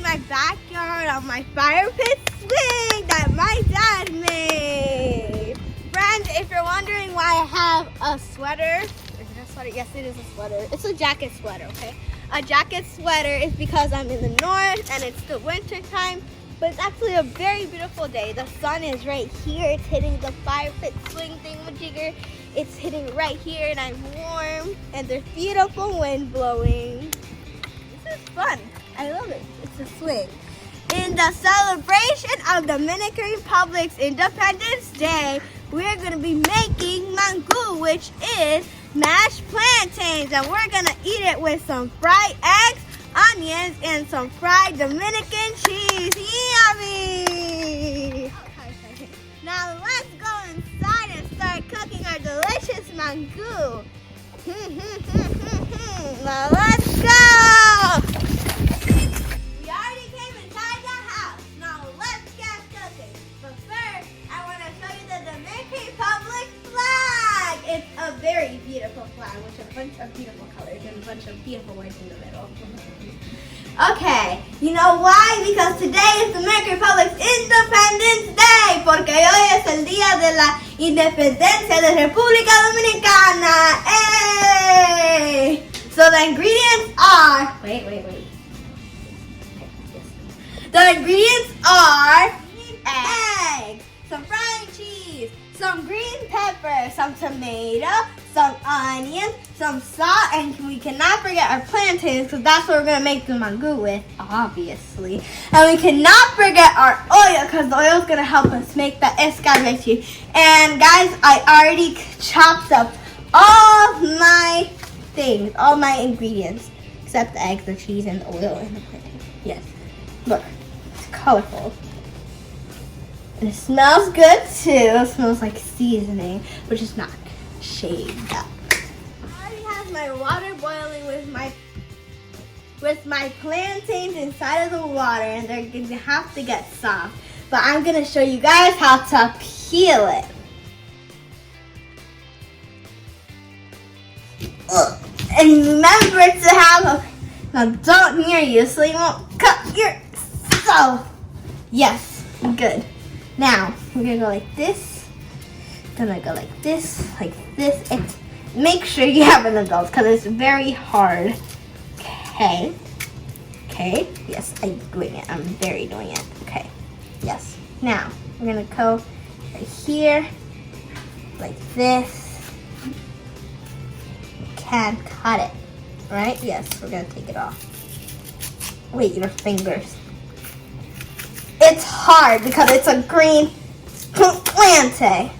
my backyard on my fire pit swing that my dad made. Friends, if you're wondering why I have a sweater, is it a sweater? Yes, it is a sweater. It's a jacket sweater, okay? A jacket sweater is because I'm in the north and it's the winter time, but it's actually a very beautiful day. The sun is right here. It's hitting the fire pit swing thingamajigger. It's hitting right here and I'm warm and there's beautiful wind blowing. This is fun. I love it. It's a swing. In the celebration of Dominican Republic's Independence Day, we're going to be making mangú, which is mashed plantains, and we're going to eat it with some fried eggs, onions, and some fried Dominican cheese. Yummy! Now let's go inside and start cooking our delicious mangú. Now let's go! We already came inside the house. Now let's get cooking. But first, I want to show you the Dominican Republic flag. It's a very beautiful flag with a bunch of beautiful colors and a bunch of beautiful words in the middle. Okay, you know why? Because today is the Dominican Republic's Independence Day. Porque hoy es el día de la independencia de República Dominicana. Hey! So the ingredients are, wait. The ingredients are eggs, some fried cheese, some green pepper, some tomato, some onions, some salt, and we cannot forget our plantains because that's what we're going to make the mangú with, obviously. And we cannot forget our oil because the oil is going to help us make the escabeche. And guys, I already chopped up all my things, all my ingredients, except the eggs, the cheese, and the oil, and the plantain. Yes, look, it's colorful. And it smells good too. It smells like seasoning, which is not shaved up. I already have my water boiling with my plantains inside of the water, and they're going to have to get soft. But I'm going to show you guys how to peel it. Ugh. And remember to have now don't near you so you won't cut yourself. Yes, good. Now, we're going to go like this. Gonna go like this, and make sure you have an adult because it's very hard. Okay, yes, I'm doing it. I'm very doing it. Okay, yes. Now, we're gonna go right here, like this. Can cut it, right? Yes, we're gonna take it off. Wait, your fingers. It's hard because it's a green plante.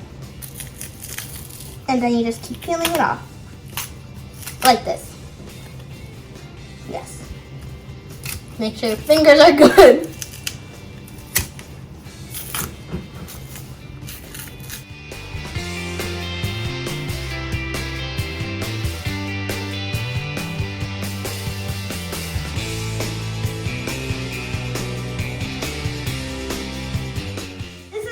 And then you just keep peeling it off. Like this. Yes. Make sure your fingers are good.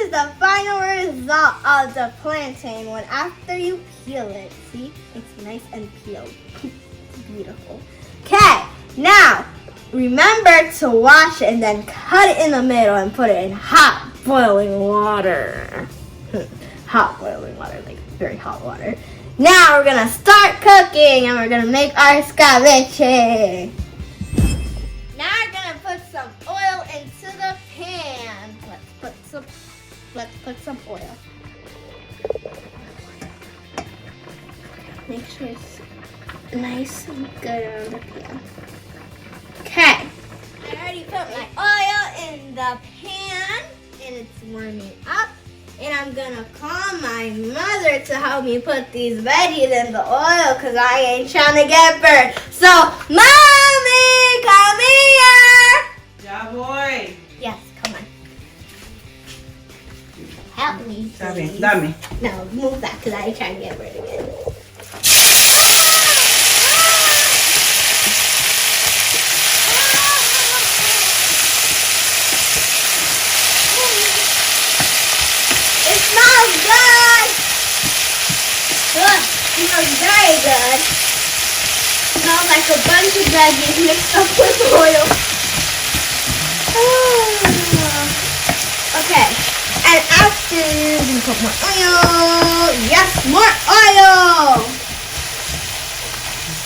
The final result of the plantain one after you peel it. See, it's nice and peeled. It's beautiful. Okay, now remember to wash it and then cut it in the middle and put it in hot boiling water. Hot boiling water, like very hot water. Now we're gonna start cooking and we're gonna make our escabeche. Now we're gonna put some oil into the pan. Let's put some oil. Make sure it's nice and good on the pan. Okay. I already put my oil in the pan and it's warming up. And I'm gonna call my mother to help me put these veggies in the oil because I ain't trying to get burned. So, Mommy, come here. Yeah, boy. Yes, come on. Help me, please. Dame. No, move that because I ain't trying to get burned again. It smells good. Good. It smells very good. It smells like a bunch of veggies mixed up with oil. Okay, and after we put more oil. Yes, more oil.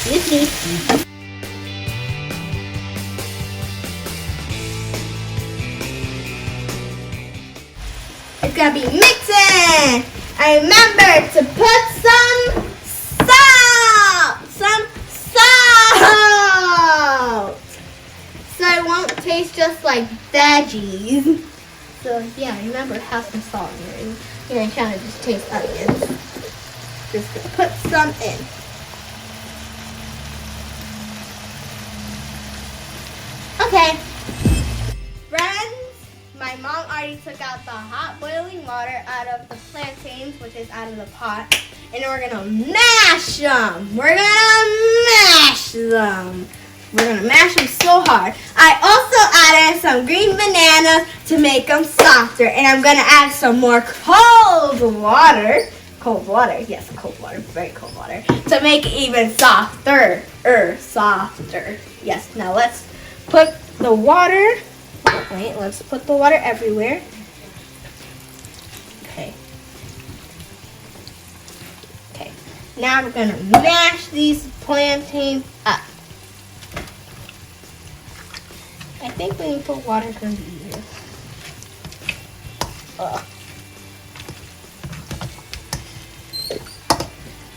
Excuse me. It's gonna be mixing. And remember to put some salt. So it won't taste just like veggies. So yeah, remember have some salt in here. You're gonna kind of just taste onions. Just gonna put some in. Okay. Friends, my mom already took out the hot boiling water out of the plantains, which is out of the pot. And we're gonna mash them. We're gonna mash them so hard. I also added some green bananas to make them softer. And I'm gonna add some more cold water. Cold water, yes, cold water, very cold water. To make it even softer. Softer. Yes, now let's put the water. Wait, let's put the water everywhere. Okay. Okay. Now we're gonna mash these plantains up. I think when you put water, it's gonna be easier.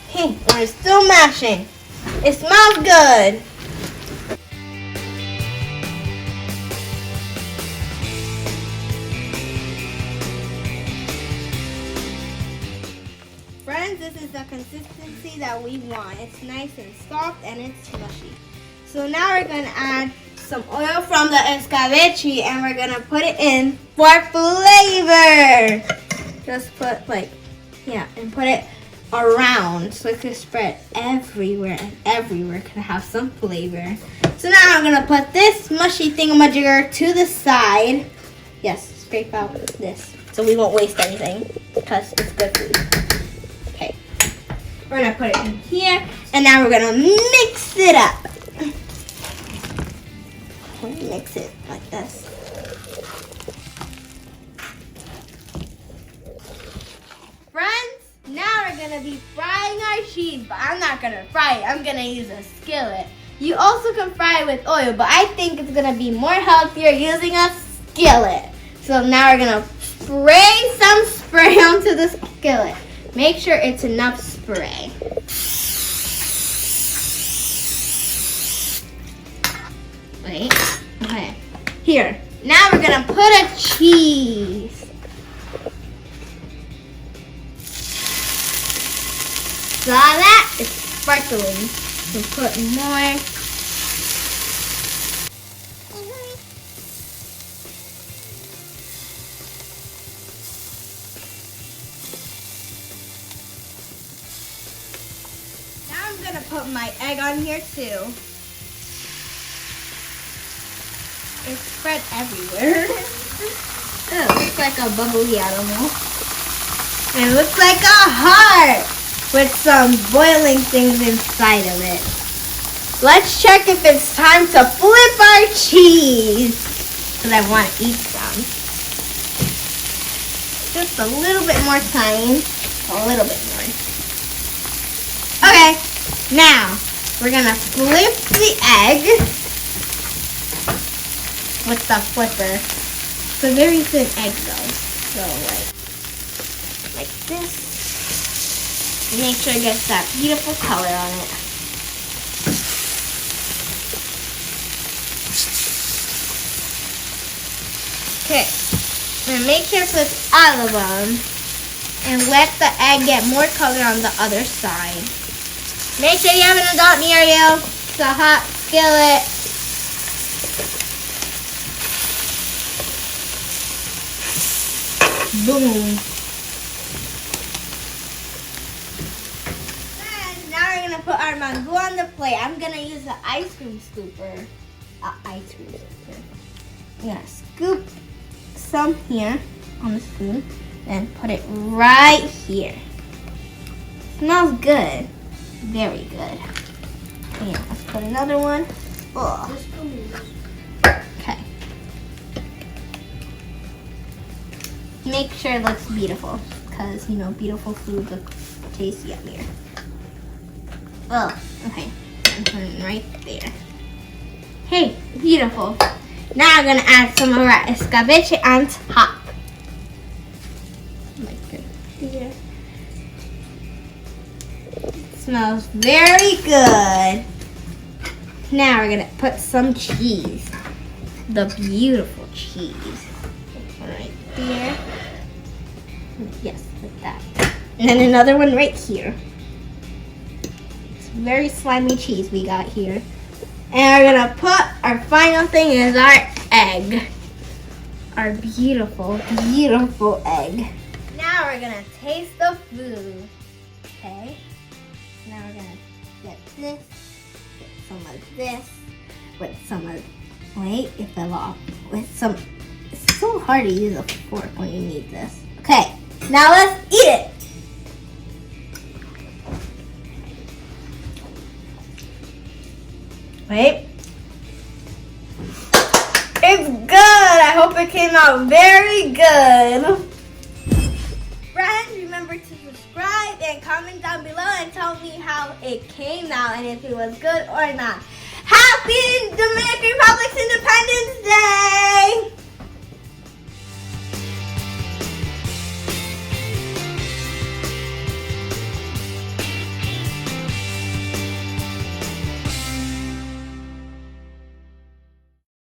Hey, we're still mashing. It smells good. Friends, this is the consistency that we want. It's nice and soft and it's mushy. So now we're going to add some oil from the escabeche and we're going to put it in for flavor. Just put and put it around so it can spread everywhere and everywhere can have some flavor. So now I'm going to put this mushy thingamajigger to the side. Yes, scrape out this so we won't waste anything because it's good food. Okay, we're going to put it in here and now we're going to mix it up. Mix it like this. Friends, now we're gonna be frying our cheese, but I'm not gonna fry it. I'm gonna use a skillet. You also can fry it with oil, but I think it's gonna be more healthier using a skillet. So now we're gonna spray some spray onto the skillet. Make sure it's enough spray. Wait. Okay, here. Now we're gonna put a cheese. Saw that? It's sparkling. We'll put more. Now I'm gonna put my egg on here too. It's spread everywhere. Oh, it looks like a bubbly animal. And it looks like a heart with some boiling things inside of it. Let's check if it's time to flip our cheese. Because I want to eat some. Just a little bit more time. A little bit more. Okay, now we're going to flip the egg with the flipper. It's a very thin egg though. So like this. Make sure it gets that beautiful color on it. Okay. And make sure to flip all of them. And let the egg get more color on the other side. Make sure you have an adult near you. It's a hot skillet. Boom. And now we're going to put our mangú on the plate. I'm going to use the ice cream scooper. I'm going to scoop some here on the spoon. Then put it right here. Smells good. Very good. Yeah, let's put another one. Oh. Okay. make sure it looks beautiful, because you know beautiful food looks tasty yummier. Oh, okay, right there. Hey, beautiful. Now I'm gonna add some of our escabeche on top. Like here. It smells very good. Now we're gonna put some cheese. The beautiful cheese. Right there. Yes, like that. And then another one right here. It's very slimy cheese we got here. And we're gonna put our final thing is our egg. Our beautiful, beautiful egg. Now we're gonna taste the food. Okay? Now we're gonna get this, get some of this, with some of, wait, it fell off. With some, it's so hard to use a fork when you need this. Okay, now let's eat it. Wait. It's good. I hope it came out very good. Friends, remember to subscribe and comment down below and tell me how it came out and if it was good or not. Happy Dominican Republic's Independence Day!